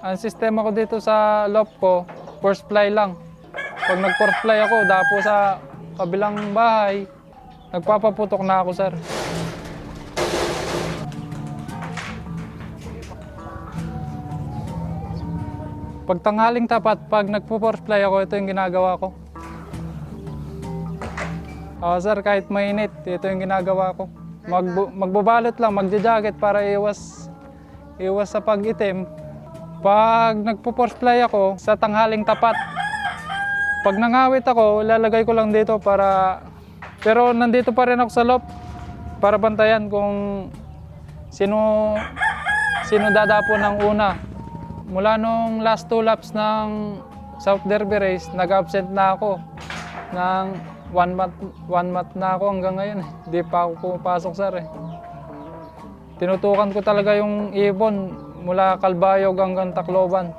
Ang sistema ko dito sa loft ko, force fly lang. Pag nag-force fly ako, dapo sa kabilang bahay, nagpapaputok na ako, sir. Pag tanghaling tapat, pag nagpo-force fly ako, ito yung ginagawa ko. Sir, kahit mainit, ito yung ginagawa ko. Magbabalot lang, magja-jacket para iwas sa pag-itim. Pag nagpo-force fly ako, sa tanghaling tapat. Pag nangawit ako, ilalagay ko lang dito para... Pero nandito pa rin ako sa loft para bantayan kung sino dadapo ng una. Mula nung last 2 laps ng South Derby Race, nag-absent na ako ng 1 month na ako hanggang ngayon. Hindi pa ako pumapasok, sir. Tinutukan ko talaga yung ibon mula Calbayog hanggang Tacloban.